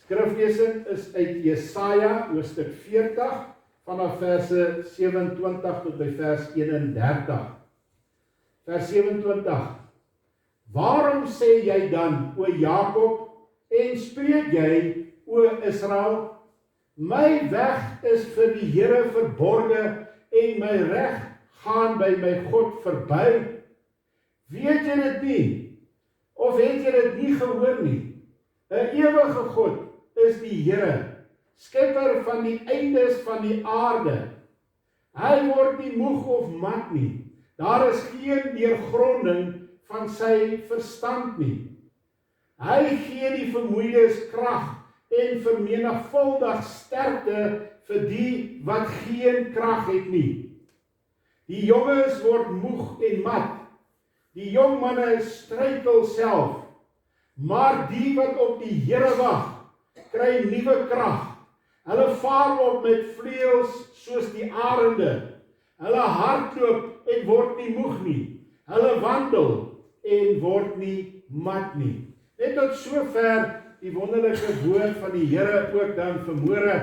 Skriflesing is uit Jesaja, hoofstuk 40, vanaf verse 27 tot by vers 31. Vers 27. Waarom sê jy dan, o Jakob, en spreek jy, o Israel, my weg is vir die Here verborge, en my reg gaan by my God verby? Weet jy dit nie? Of het jy dit nie gehoor nie? 'n ewige God is die Here, skepper van die eindes van die aarde. Hy word nie moeg of mat nie. Daar is geen deurgronding van sy verstand nie. Hy gee die vermoeides krag en vermenigvuldig sterkte vir die wat geen krag het nie. Die jonges word moeg en mat. Die jong manne struikel self. Maar die wat op die Here wag, kry nuwe krag. Hulle vaar op met vleuels soos die arende. Hulle hardloop en word nie moeg nie. Hulle wandel en word nie mat nie. Net tot sover die wonderlike woord van die Here ook dan vanmôre.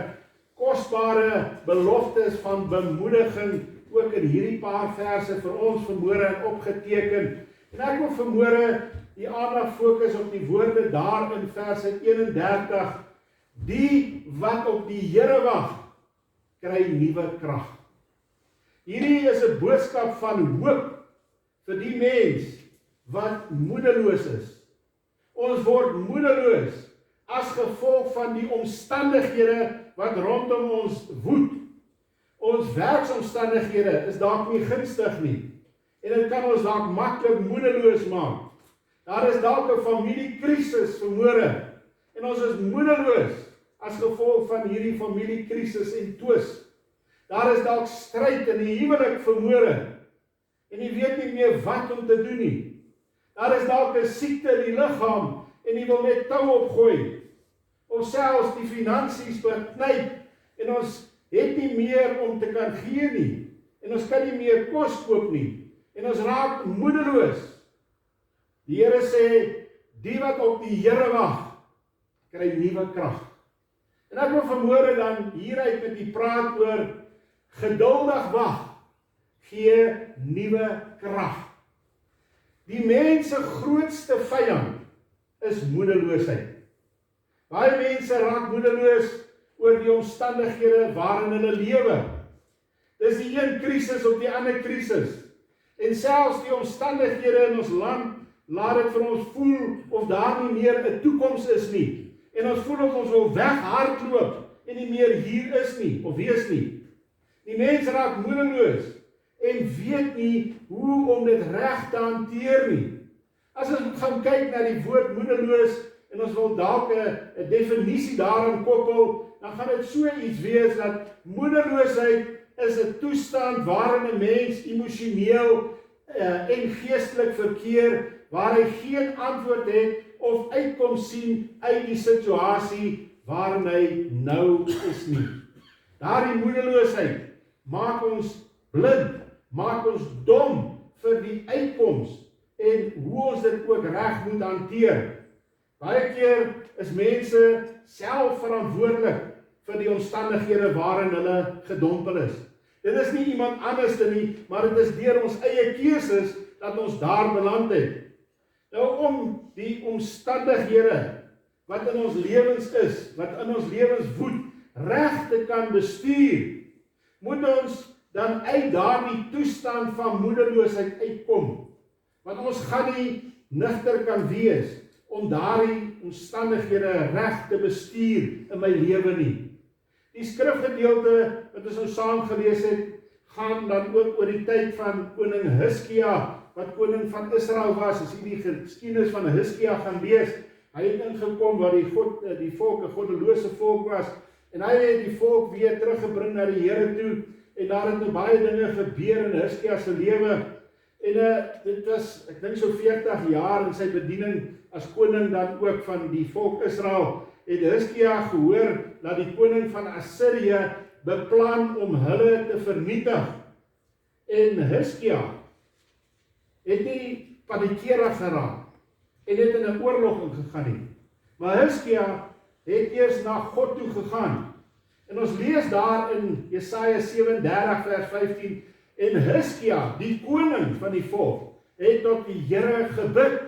Kosbare beloftes van bemoediging ook in hierdie paar verse vir ons vanmôre opgeteken. En ek wil vanmôre die aandag fokus op die woorde daar in verse 31. Die wat op die Here wag, kry nuwe krag. Hierdie is 'n boodskap van hoop vir die mens wat moedeloos is. Ons word moedeloos as gevolg van die omstandighede wat rondom ons woed. Ons werksomstandighede is dalk nie gunstig nie. En dit kan ons dalk maklik moedeloos maak. Daar is dalk 'n familiekrisis vanmôre. En ons is moedeloos as gevolg van hierdie familiekrisis en twis. Daar is dalk stryd in die huwelik vanmôre. En jy weet nie meer wat om te doen nie. Daar is dalk 'n siekte in die liggaam en jy wil net tou opgooi. Of selfs die finansies beknyp en ons het nie meer om te kan gee nie. En ons kan nie meer kos koop nie. En ons raak moedeloos. Die Here sê, die wat op die Here wag, kry nuwe krag. En ek wil vanmôre dan hieruit met die praat oor geduldig wag, gee nuwe krag. Die mens se grootste vyand is moedeloosheid. Baie mense raak moedeloos oor die omstandighede waarin hulle lewe. Dis die een krisis op die ander krisis. En selfs die omstandighede in ons land laat dit vir ons voel of daar nie meer 'n toekoms is nie. En ons voel of ons wil weghardloop en nie meer hier is nie, of wees nie. Die mens raak moedeloos en weet nie hoe om dit reg te hanteer nie. As ons gaan kyk na die woord moedeloos en ons wil dalk 'n definisie daarin koppel, dan gaan dit so iets wees dat moedeloosheid is 'n toestand waarin 'n mens emosioneel en geestelik verkeer, waar hy geen antwoord het of uitkom sien uit die situasie waarin hy nou is nie. Daardie moedeloosheid maak ons blind, maak ons dom vir die uitkoms en hoe ons dit ook reg moet hanteer. Baie keer is mense self verantwoordelik vir die omstandighede waarin hulle gedompel is. Dit is nie iemand anders nie, maar dit is deur ons eie keuses dat ons daar beland het. Nou om die omstandighede wat in ons lewens is, wat in ons lewens woed, reg te kan bestuur, moet ons dan uit daardie toestand van moedeloosheid uitkom. Want ons gaan nie nugter kan wees om daardie omstandighede reg te bestuur in my lewe nie. Die skrifgedeelte wat ons nou saam gelees het, gaan dan ook oor die tyd van koning Hiskia, wat koning van Israel was. As jy die geskiedenis van Hiskia gaan lees, hy het ingekom waar die volk 'n goddelose volk was, en hy het die volk weer teruggebring na die Here toe, en daar het nou baie dinge gebeur in Hiskia se lewe, en dit was, ek dink so 40 jaar in sy bediening as koning dan ook van die volk Israel, het Hiskia gehoor dat die koning van Assirië beplan om hulle te vernietig. En Hiskia het nie paniekerig geraak en het in 'n oorlog ingegaan nie. Maar Hiskia het eers na God toe gegaan. En ons lees daar in Jesaja 37 vers 15, en Hiskia, die koning van die volk, het tot die Here gebid.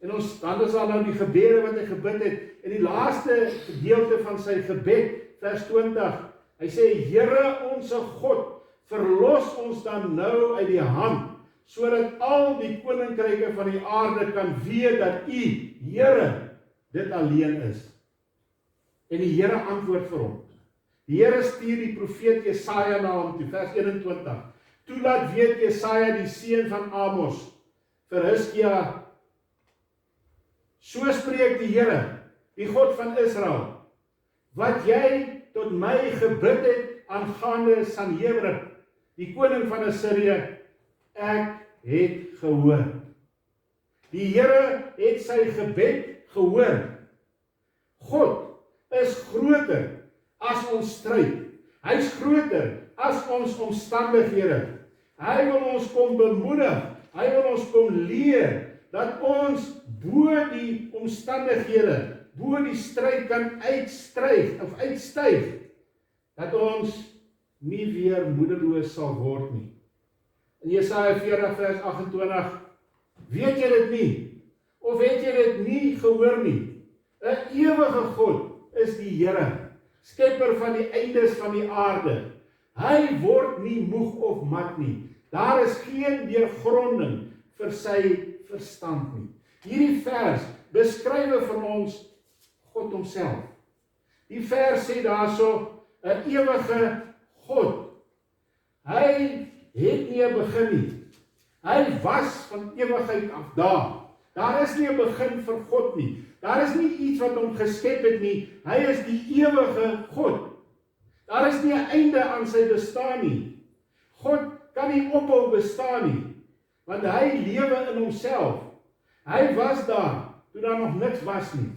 En dan is daar nou die gebede wat hy gebid het, en die laaste gedeelte van sy gebed, vers 20, hy sê, Here onse God, verlos ons dan nou uit die hand, sodat al die koninkryke van die aarde kan weet dat U, Here, dit alleen is. En die Here antwoord vir hom. Die Here stuur die profeet Jesaja na hom toe, vers 21. Toe laat weet Jesaja die seun van Amos vir Hiskia, so spreek die Here, die God van Israel, wat jy tot my gebid het aangaande Sanherib, die koning van Assirië, ek het gehoor. Die Here het sy gebed gehoor. God is groter as ons stryd. Hy is groter as ons omstandighede. Hy wil ons kom bemoedig. Hy wil ons kom leer dat ons bo die omstandighede, bo die stryd kan uitstyg. Dat ons nie weer moedeloos sal word nie. In Jesaja 40 vers 28, weet jy dit nie? Of het jy dit nie gehoor nie? 'n ewige God is die Here, skepper van die eindes van die aarde. Hy word nie moeg of mat nie. Daar is geen deurgronding vir sy verstand nie. Hierdie vers beskryf vir ons God homself. Die vers sê daarso, 'n ewige God. Hy het nie 'n begin nie. Hy was van ewigheid af daar. Daar is nie 'n begin vir God nie. Daar is nie iets wat hom geskep het nie. Hy is die ewige God. Daar is nie 'n einde aan sy bestaan nie. God kan nie ophou bestaan nie, want hy lewe in homself. Hy was daar toe daar nog niks was nie.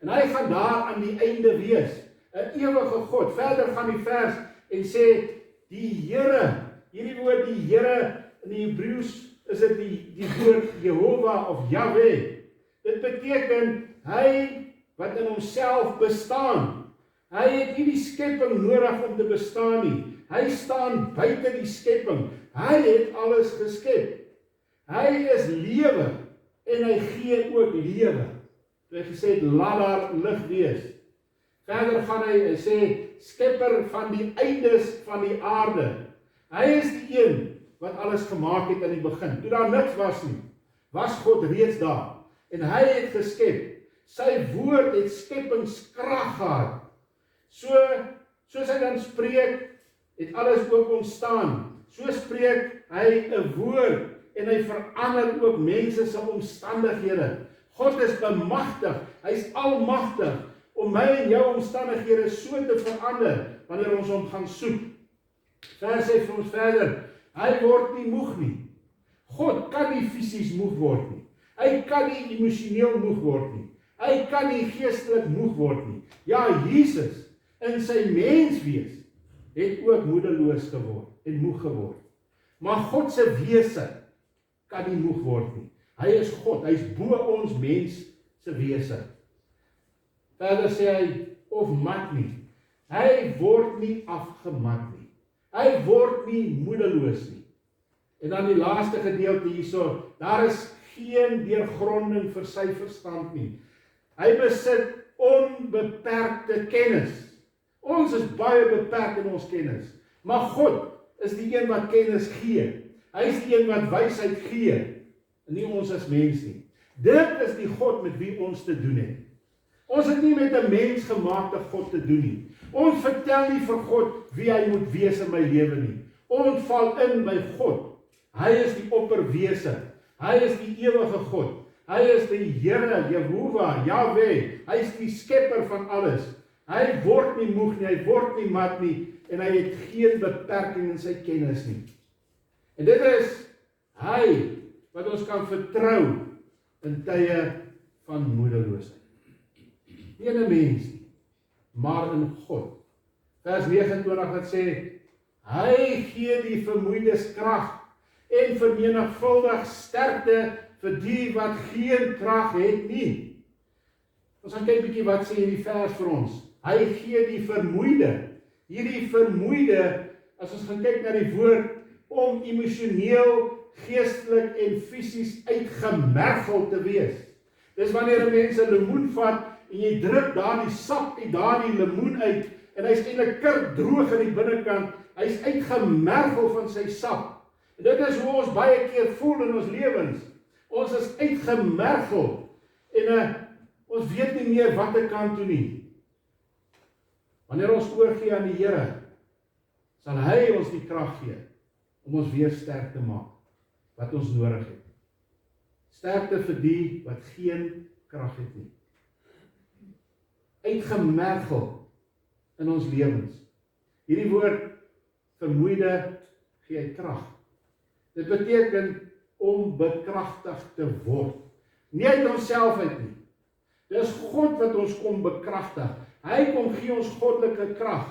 En hy gaan daar aan die einde wees. 'n Ewige God. Verder gaan die vers en sê, die Here, hierdie woord die Here, in die Hebreëus is dit die woord Jehovah of Yahweh. Dit beteken, hy wat in homself bestaan. Hy het nie die skepping nodig om te bestaan nie. Hy staan buite die skepping. Hy het alles geskep. Hy is lewe en hy gee ook lewe. Toe hy gesê het, laat daar lig wees. Verder gaan hy sê, skepper van die eindes van die aarde. Hy is die een wat alles gemaak het in die begin. Toe daar niks was nie, was God reeds daar. En hy het geskep. Sy woord het skepingskrag gehad. Soos hy dan spreek, het alles ook ontstaan. So spreek hy 'n woord en hy verander ook mense se omstandighede. God is bemagtig, hy is almagtig om my en jou omstandighede so te verander wanneer ons hom gaan soek. Vers sê vir ons verder, hy word nie moeg nie. God kan nie fisies moeg word nie. Hy kan nie emosioneel moeg word nie. Hy kan nie geestelik moeg word nie. Ja, Jesus in sy menswees het ook moedeloos geword en moeg geword. Maar God se wese kan nie moeg word nie. Hy is God, hy is bo ons mens se wese. Verder sê hy, of mat nie. Hy word nie afgemat nie. Hy word nie moedeloos nie. En dan die laaste gedeelte hierso, daar is geen deurgronding vir sy verstand nie. Hy besit onbeperkte kennis. Ons is baie beperk in ons kennis. Maar God is die een wat kennis gee. Hy is die een wat wysheid gee. En nie ons as mens nie. Dit is die God met wie ons te doen het. Ons het nie met 'n mensgemaakte God te doen nie. Ons vertel nie vir God wie hy moet wees in my lewe nie. Ons val in by God. Hy is die opperwese. Hy is die ewige God. Hy is die Here, Jehovah, Yahweh. Hy is die skepper van alles. Hy word nie moeg nie, hy word nie mat nie, en hy het geen beperking in sy kennis nie. En dit is hy wat ons kan vertrou in tye van moedeloosheid. Nie in 'n mens nie, maar in God. Vers 29 wat sê, hy gee die vermoeides krag en vermenigvuldig sterkte vir die wat geen krag het nie. Ons gaan kyk bietjie wat sê hierdie vers vir ons. Hy gee die vermoeide. Hierdie vermoeide, as ons gaan kyk na die woord, om emosioneel, geestelik en fisies uitgemergel te wees. Dis wanneer 'n mens 'n lemoen vat en jy druk daar die sap uit daardie lemoen uit en hy's eintlik kurkdroog aan die binnekant. Hy's uitgemergel van sy sap. En dit is hoe ons baie keer voel in ons lewens. Ons is uitgemergel en ons weet nie meer watter kant toe nie. Wanneer ons oorgee aan die Here, sal hy ons die krag gee om ons weer sterk te maak wat ons nodig het. Sterkte vir die wat geen krag het nie. Uitgemergel in ons lewens. Hierdie woord vermoeide gee hy krag. Dit beteken om bekragtig te word. Nie uit onsself uit nie. Dis God wat ons kom bekragtig. Hy kom gee ons goddelike krag.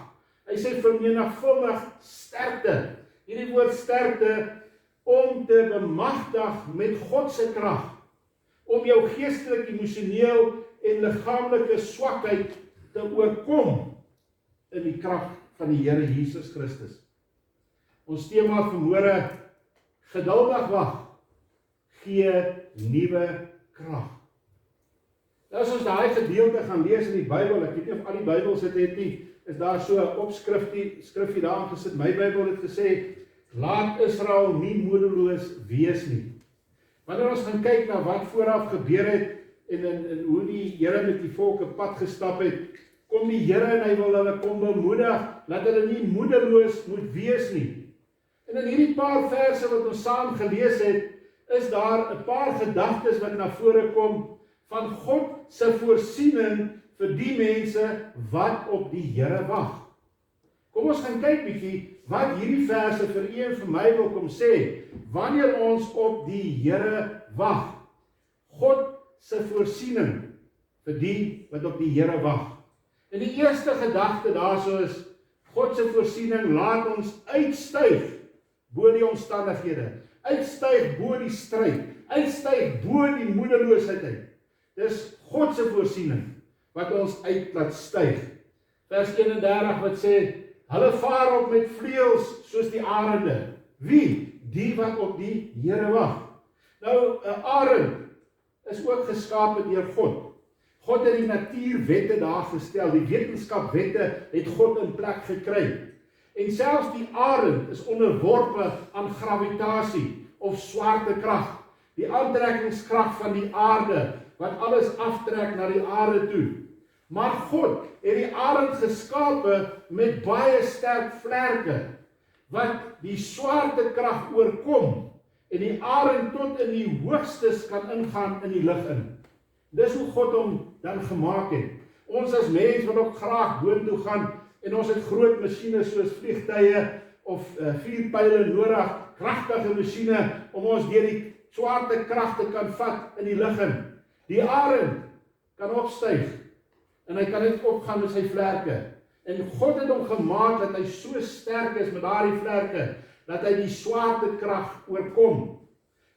Hy sê vermenigvuldig sterkte. Hierdie woord sterkte om te bemagtig met God se krag. Om jou geestelik, emosioneel en liggaamlike swakheid te oorkom in die krag van die Here Jesus Christus. Ons tema vanmôre, geduldig wag, gee nuwe krag. Nou as ons daai gedeelte gaan lees in die Bybel, ek weet nie of al die Bybels dit het nie, is daar so 'n opskrifie daar gesit. My Bybel het gesê, laat Israel nie moedeloos wees nie. Wanneer ons gaan kyk na wat vooraf gebeur het en hoe die Here met die volk 'n pad gestap het, kom die Here en hy wil hulle kom bemoedig, dat hulle nie moedeloos moet wees nie. En in hierdie paar verse wat ons saam gelees het, is daar 'n paar gedagtes wat na vore kom van God se voorsiening vir die mense wat op die Here wag. Kom ons gaan kyk bietjie wat hierdie verse vir u en vir my wil kom sê, wanneer ons op die Here wag. God se voorsiening vir die wat op die Here wag. En die eerste gedagte daarso is, God se voorsiening laat ons uitstyg bo die omstandighede, uitstyg bo die stryd, uitstyg bo die moedeloosheid uit. Dis God se voorsiening wat ons uit laat styg. Vers 31 wat sê, hulle vaar op met vleuels soos die arende. Wie? Die wat op die Here wag. Nou, 'n arend is ook geskape deur God. God het die natuurwette daar gestel, die wetenskapwette het God in plek gekry. En selfs die arend is onderworpe aan gravitasie of swaartekrag, die aantrekkingskrag van die aarde, wat alles aftrek na die aarde toe. Maar God het die arend geskape met baie sterk vlerke, wat die swaartekrag oorkom, en die arend tot in die hoogstes kan ingaan in die lug in. Dis hoe God hom dan gemaak het. Ons as mens wil ook graag boontoe gaan, en ons het groot masjiene soos vliegtuie of vuurpyle nodig, kragtige masjiene om ons deur die swaartekrag te kan vat in die lug in. Die arend kan opstyg en hy kan net opgaan met sy vlerke. En God het hom gemaak dat hy so sterk is met daardie vlerke dat hy die swaartekrag oorkom.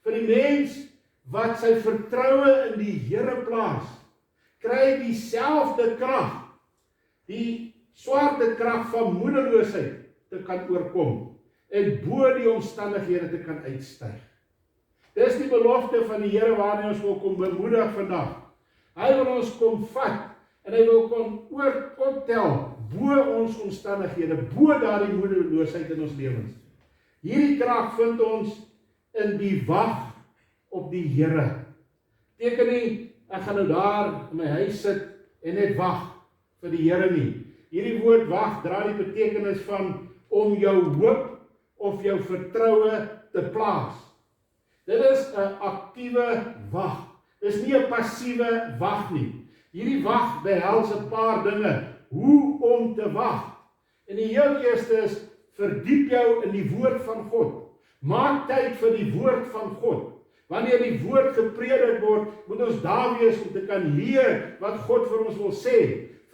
Vir die mens wat sy vertroue in die Here plaas, kry dieselfde krag, die swaartekrag van moedeloosheid te kan oorkom en bo die omstandighede te kan uitstyg. Dis die belofte van die Here waarna ons wil kom bemoedig vandag. Hy wil ons kom vat en hy wil kom optel bo ons omstandighede, bo daardie moedeloosheid in ons lewens. Hierdie krag vind ons in die wag op die Here. Beteken nie, ek gaan nou daar in my huis sit en net wag vir die Here nie. Hierdie woord wag dra die betekenis van om jou hoop of jou vertroue te plaas. Dit is 'n aktiewe wag. Dis nie 'n passiewe wag nie. Hierdie wag behels 'n paar dinge. Hoe om te wag. En die heel eerste is, verdiep jou in die woord van God. Maak tyd vir die woord van God. Wanneer die woord gepredik word, moet ons daar wees om te kan leer wat God vir ons wil sê.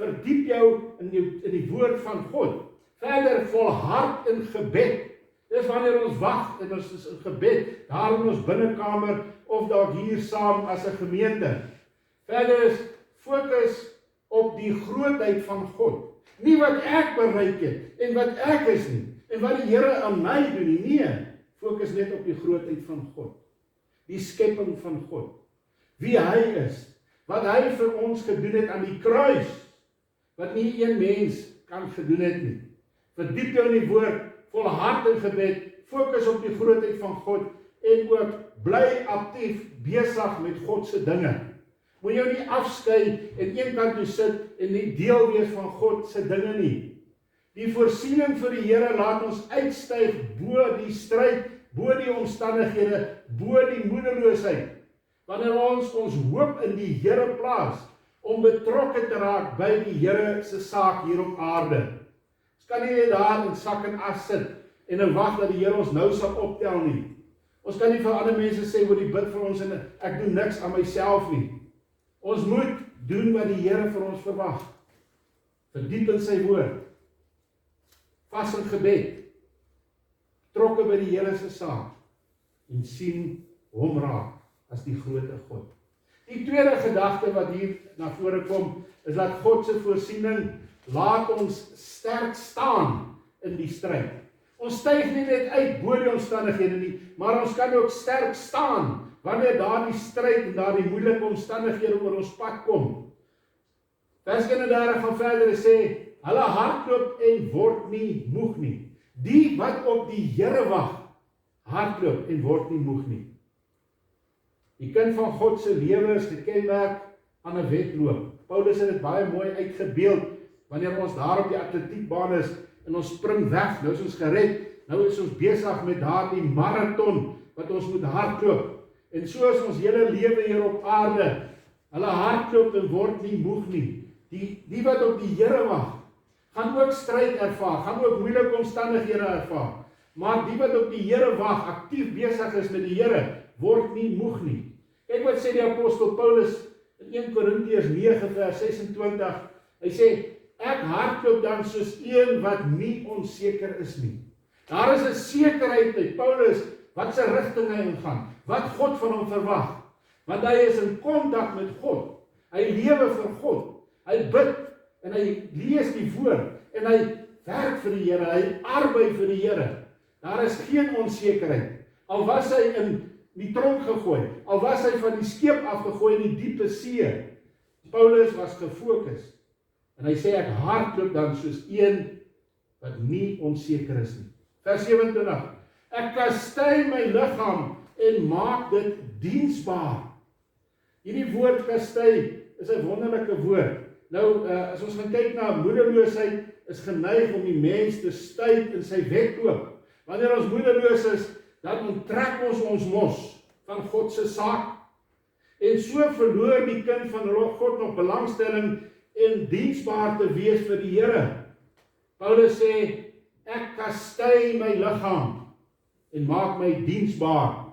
Verdiep jou in die woord van God. Verder volhard in gebed. Dis wanneer ons wag en ons is in gebed, daar in ons binnekamer of dalk hier saam as 'n gemeente. Verder is fokus op die grootheid van God. Nie wat ek bereik het en wat ek is nie, en wat die Here aan my doen nie. Nee, fokus net op die grootheid van God. Die skepping van God. Wie hy is, wat hy vir ons gedoen het aan die kruis, wat nie een mens kan gedoen het nie. Verdiep jou in die woord, volhard in gebed, fokus op die grootheid van God, en ook bly aktief besig met God se dinge. Moet jou nie afskei en een kant toe sit en nie deel wees van God se dinge nie. Die voorsiening vir die Here laat ons uitstyg bo die stryd, bo die omstandighede, bo die moedeloosheid. Wanneer ons hoop in die Here plaas, om betrokke te raak by die Here se saak hier op aarde. Ons kan nie net daar in sak en as sit en wag dat die Here ons nou sal optel nie. Ons kan nie vir ander mense sê, hoor die bid vir ons en ek doen niks aan myself nie. Ons moet doen wat die Here vir ons verwag. Verdiep in sy woord. Vas in gebed. Betrokke by die Here se saak. En sien hom raak as die grote God. Die tweede gedagte wat hier na vore kom, is dat God se voorsiening laat ons sterk staan in die stryd. Ons styg nie net uit bo die omstandighede nie, maar ons kan ook sterk staan wanneer daar die stryd en daar die moeilike omstandighede oor ons pad kom. Vers 31 gaan verder sê, hulle hardloop en word nie moeg nie. Die wat op die Here wag, hardloop en word nie moeg nie. Die kind van God se lewe is gekenmerk aan 'n wedloop. Paulus het dit baie mooi uitgebeeld wanneer ons daar op die atletiekbaan is en ons spring weg. Nou is ons gered. Nou is ons besig met daardie maraton wat ons moet hardloop. En so is ons hele lewe hier op aarde. Hulle hardloop en word nie moeg nie. Die wat op die Here wag, gaan ook stryd ervaar, gaan ook moeilike omstandighede ervaar. Maar die wat op die Here wag, aktief besig is met die Here, word nie moeg nie. Kyk wat sê die apostel Paulus in 1 Korintiërs 9 vers 26. Hy sê, ek hardloop dan soos een wat nie onseker is nie. Daar is 'n sekerheid by Paulus wat sy rigting hy ingaan, wat God van hom verwag. Want hy is in kontak met God. Hy lewe vir God. Hy bid en hy lees die woord en hy werk vir die Here, hy arbei vir die Here. Daar is geen onsekerheid. Al was hy in die tronk gegooi, al was hy van die skip afgegooi in die diepe see. Paulus was gefokus. En hy sê, ek hardloop dan soos een wat nie onseker is nie. Vers 27. Ek kastei my liggaam en maak dit diensbaar. Hierdie woord kastei is 'n wonderlike woord. Nou, as ons gaan kyk na moedeloosheid, is geneig om die mens te stuit in sy wedloop. Wanneer ons moedeloos is, dan onttrek ons mos van God se saak. En so verloor die kind van God nog belangstelling en diensbaar te wees vir die Here. Paulus sê, ek kastei my liggaam en maak my diensbaar.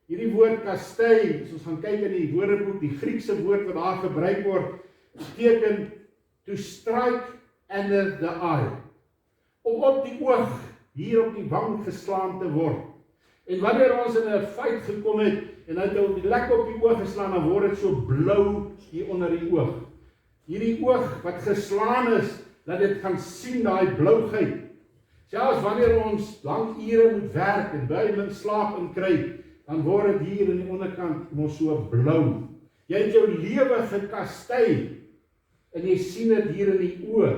Hierdie woord kastei, as ons gaan kyk in die Woordeboek, die Griekse woord wat daar gebruik word, beteken to strike under the eye. Om op die oog, hier op die wang geslaan te word. En wanneer ons in 'n fight gekom het, en hy het die lekker op die oog geslaan, dan word dit so blou hier onder die oog. Hierdie oog wat geslaan is, dat dit gaan sien daai blouheid. Selfs wanneer ons lang ure moet werk en baie min slaap inkry, dan word dit hier in die onderkant mos so blou. Jy het jou lewe gekastei en jy sien dit hier in die oë.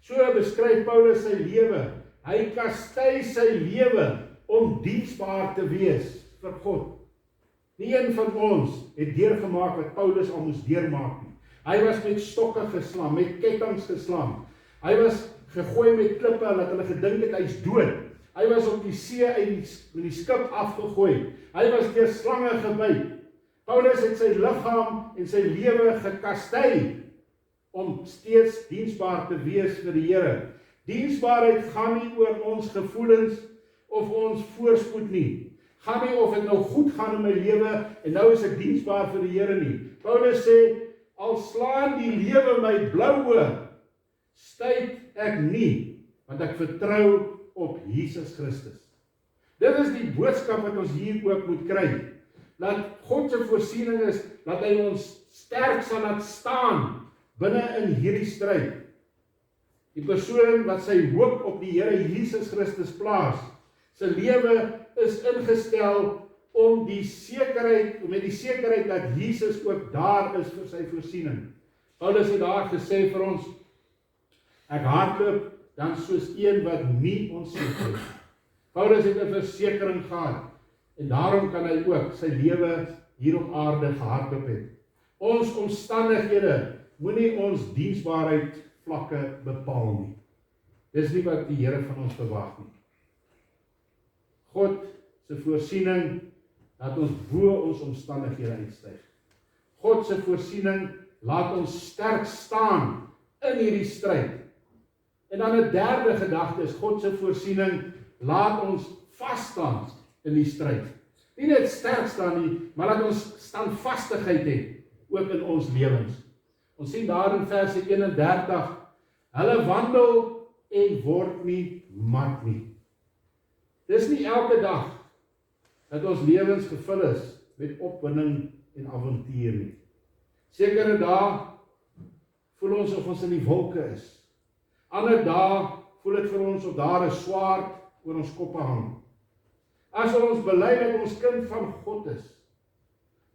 So beskryf Paulus sy lewe. Hy kastei sy lewe om diensbaar te wees vir God. Nie een van ons het deurgemaak wat Paulus al moes deurmaak nie. Hy was met stokke geslaan, met kettinge geslaan. Hy was gegooi met klippe, dat hulle gedink het hy's dood. Hy was op die see uit die skip afgegooi. Hy was deur slange gebyt. Paulus het sy liggaam en sy lewe gekastei om steeds diensbaar te wees vir die Here. Diensbaarheid gaan nie oor ons gevoelens of ons voorspoed nie. Gaan nie of dit nou goed gaan in my lewe en nou is ek diensbaar vir die Here nie. Paulus sê, al slaan die lewe my blou, styg ek nie, want ek vertrou op Jesus Christus. Dit is die boodskap wat ons hier ook moet kry. dat God se voorsiening is, dat hy ons sterk sal laat staan binne in hierdie stryd. Die persoon wat sy hoop op die Here Jesus Christus plaas, sy lewe is ingestel om met die sekerheid dat Jesus ook daar is vir sy voorsiening. Paulus het daar gesê vir ons, ek hardloop dan soos een wat nie onseker is. Paulus het 'n versekering gehad, en daarom kan hy ook sy lewe hier op aarde gehardloop het. Ons omstandighede moenie ons diensbaarheid vlakke bepaal nie. Dis nie wat die Here van ons verwag nie. God se voorsiening laat ons bo ons omstandighede uitstyg. God se voorsiening laat ons sterk staan in hierdie stryd. En dan 'n derde gedagte is, God se voorsiening laat ons vas staan in die stryd. Nie net sterk staan nie, maar laat ons standvastigheid hê, ook in ons lewens. Ons sien daar in verse 31, hulle wandel en word nie mat nie. Dis nie elke dag dat ons lewens gevul is met opwinding en avontuur nie. Sekere dae voel ons of ons in die wolke is. Ander dae voel dit vir ons of daar 'n swaard oor ons koppe hang. As ons bely dat ons kind van God is,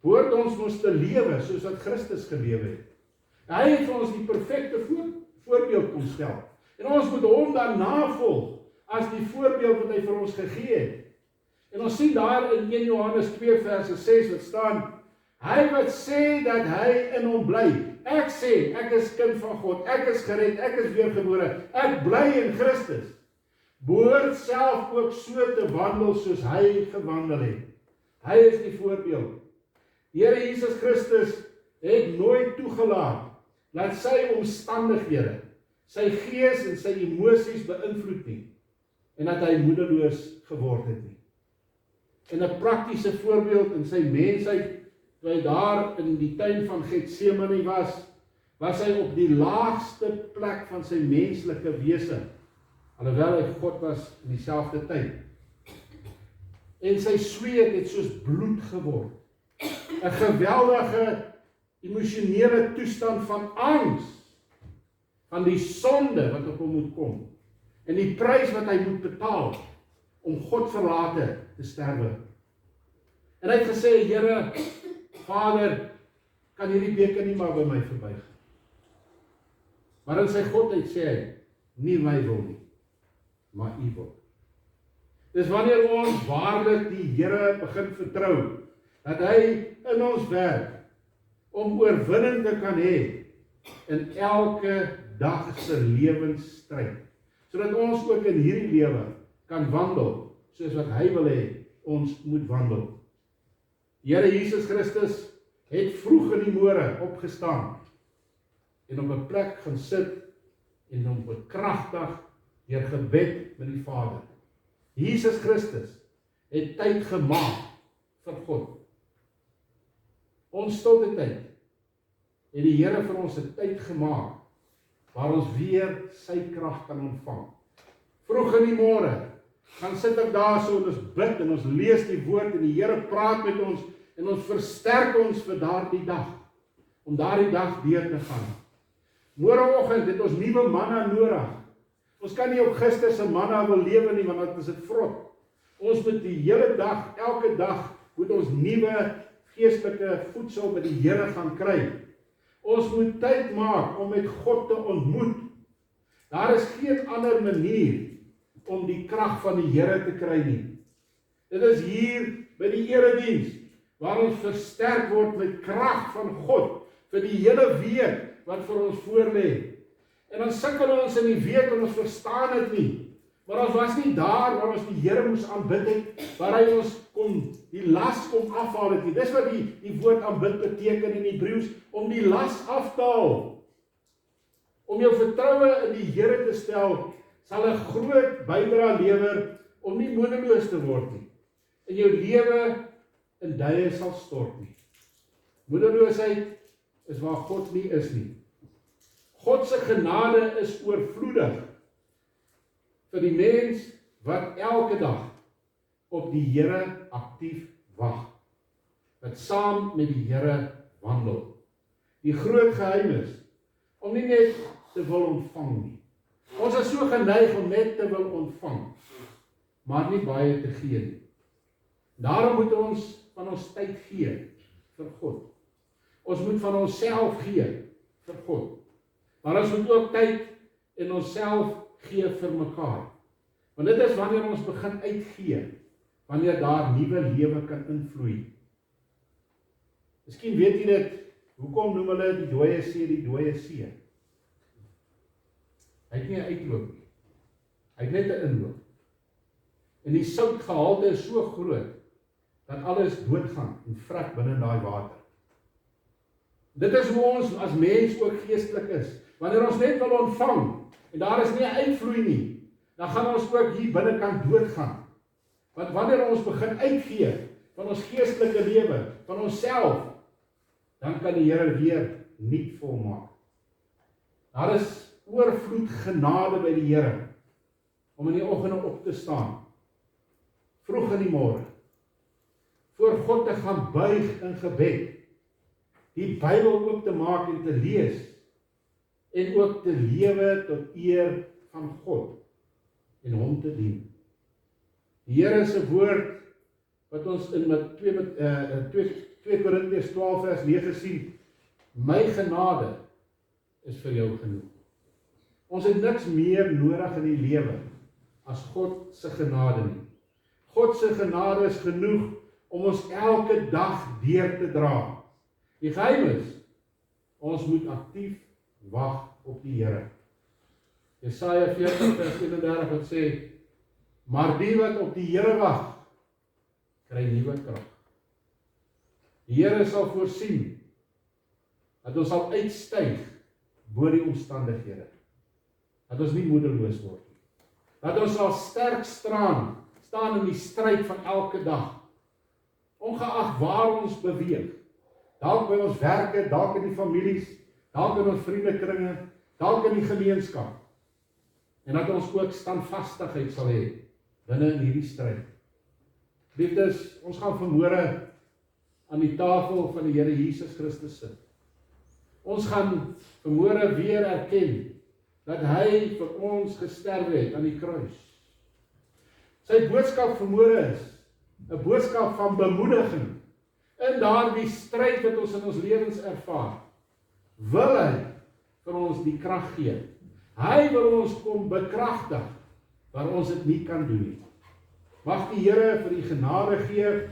hoort ons mos te lewe soos wat Christus gelewe het. Hy het vir ons die perfekte voorbeeld kom stel. En ons moet hom dan navolg as die voorbeeld wat hy vir ons gegee het. En ons sien daar in 1 Johannes 2 verse 6 wat staan, hy wat sê dat hy in hom bly. Ek sê, ek is kind van God, ek is gered, ek is weergebore, ek bly in Christus. Behoort self ook so te wandel soos hy gewandel het. Hy is die voorbeeld. Die Here Jesus Christus het nooit toegelaat dat sy omstandighede, sy gees en sy emosies beïnvloed nie, en dat hy moedeloos geword het nie. En 'n praktiese voorbeeld in sy mensheid, toe hy daar in die tuin van Getsemane was hy op die laagste plek van sy menslike wese, alhoewel hy God was in dieselfde tyd. En sy sweet het soos bloed geword. 'n geweldige emosionele toestand van angs, van die sonde wat op hom moet kom, en die prys wat hy moet betaal, om God verlate te sterwe. En hy het gesê, Here, Vader, kan hierdie beker nie maar by my verbygaan. Maar in sy Godheid sê hy, nie my wil nie, maar U wil. Dis wanneer ons waarlik die Here begin vertrou, dat hy in ons werk, om oorwinning te kan hê, in elke dag se lewensstryd, sodat ons ook in hierdie lewe kan wandel, soos wat hy wil hê, ons moet wandel. Die Here Jesus Christus het vroeg in die môre opgestaan, en op 'n plek gaan sit, en hom bekragtig deur gebed met die Vader. Jesus Christus het tyd gemaak vir God. Ons stilte tyd het die Here vir ons 'n tyd gemaak, waar ons weer sy krag kan ontvang. Vroeg in die môre, gaan sit ek daar so en ons bid en ons lees die woord en die Here praat met ons en ons versterk ons vir daardie dag, om daardie dag deur te gaan. Môreoggend het ons nuwe manna nodig. Ons kan nie op gister se manna wil lewe nie, want dan is dit vrot. Ons moet die hele dag, elke dag, moet ons nuwe geestelike voedsel met die Here gaan kry. Ons moet tyd maak om met God te ontmoet. Daar is geen ander manier om die krag van die Here te kry nie. Dit is hier by die erediens, waar ons versterk word met krag van God, vir die hele week wat vir ons voorlê. En dan sukkel ons in die week en ons verstaan dit nie. Maar ons was nie daar waar ons die Here moes aanbid het, waar hy ons die las kom afhaal het nie. Dis wat die woord aanbid beteken in Hebreëus, om die las af te haal. Om jou vertroue in die Here te stel, sal 'n groot bydrae lewer om nie moedeloos te word nie. En jou lewe in duie sal stort nie. Moedeloosheid is waar God nie is nie. God se genade is oorvloedig vir die mens wat elke dag op die Here aktief wag. wat saam met die Here wandel. Die groot geheim is, om nie net te wil ontvang nie. Ons is so geneig om net te wil ontvang, maar nie baie te gee nie. Daarom moet ons van ons tyd gee vir God. Ons moet van onsself gee vir God. Maar ons moet ook tyd en onsself gee vir mekaar. Want dit is wanneer ons begin uitgee, wanneer daar nuwe lewe kan invloei. Miskien weet jy dit, hoekom noem hulle die dooie see? Hy het nie 'n uitloop nie. Hy het net 'n inloop. En die soutgehalte is so groot, dat alles doodgaan en vrek binne daai water. Dit is hoe ons as mens ook geestelik is. Wanneer ons net wil ontvang, en daar is nie 'n uitvloei nie, dan gaan ons ook hier binnekant doodgaan. Want wanneer ons begin uitgee van ons geestelike lewe, van onsself, dan kan die Here weer nuut volmaak. Daar is oorvloed genade by die Here, om in die oggende op te staan, vroeg in die môre, voor God te gaan buig in gebed, die Bybel oop te maak en te lees, en ook te lewe tot eer van God, en hom te dien. Die Here se woord, wat ons in 2 Korintiërs 12 vers 9 sien, my genade is vir jou genoeg. Ons het niks meer nodig in die lewe, as God se genade nie. God se genade is genoeg, om ons elke dag deur te dra. Die geheim is, ons moet aktief wag op die Here. Jesaja 40 vers 31 wat sê, maar die wat op die Here wag, kry nuwe krag. Die Here sal voorsien, dat ons sal uitstyg bo die omstandighede. Dat ons nie moedeloos word nie. Dat ons sal sterk staan in die stryd van elke dag. Ongeag waar ons beweeg. Dalk by ons werke, dalk in die families, dalk in ons vriendekringe, dalk in die gemeenskap. En dat ons ook standvastigheid sal hê binne in hierdie stryd. Liefdes, ons gaan vanmôre aan die tafel van die Here Jesus Christus sit. Ons gaan vanmôre weer erken dat hy vir ons gesterf het aan die kruis. Sy boodskap vanmôre is 'n boodskap van bemoediging in daardie stryd wat ons in ons lewens ervaar. Wil hy vir ons die krag gee. Hy wil ons kom bekragtig waar ons dit nie kan doen nie. Mag die Here vir u genade gee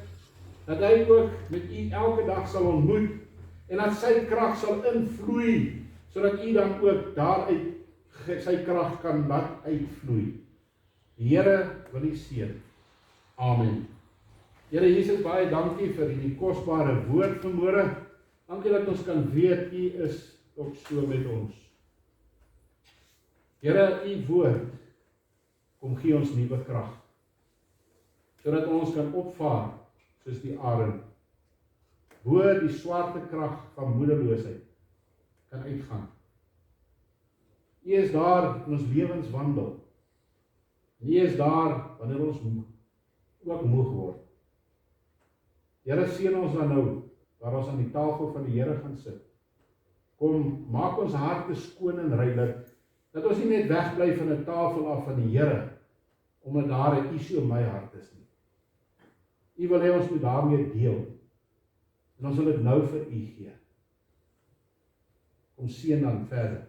dat hy ook met u elke dag sal ontmoet en dat sy krag sal invloei sodat u dan ook daaruit sy krag kan laat uitvloei. Die Here wil u seën. Amen. Here Jesus, baie dankie vir hierdie kosbare woord vanmôre. Dankie dat ons kan weet u is ook so met ons. Here, u woord kom gee ons nuwe krag, sodat ons kan opvaar soos die arend, bo die swarte krag van moedeloosheid kan uitgaan. U is daar in ons lewenswandel. U is daar wanneer ons ook moeg word. Here, seën ons dan nou, waar ons aan die tafel van die Here gaan sit. Kom, maak ons harte skoon en reinig, dat ons nie net wegbly van 'n tafel af van die Here, omdat daar 'n isu in my hart is nie. U wil hê ons moet daarmee deel, en ons wil dit nou vir u gee. Kom seën dan verder.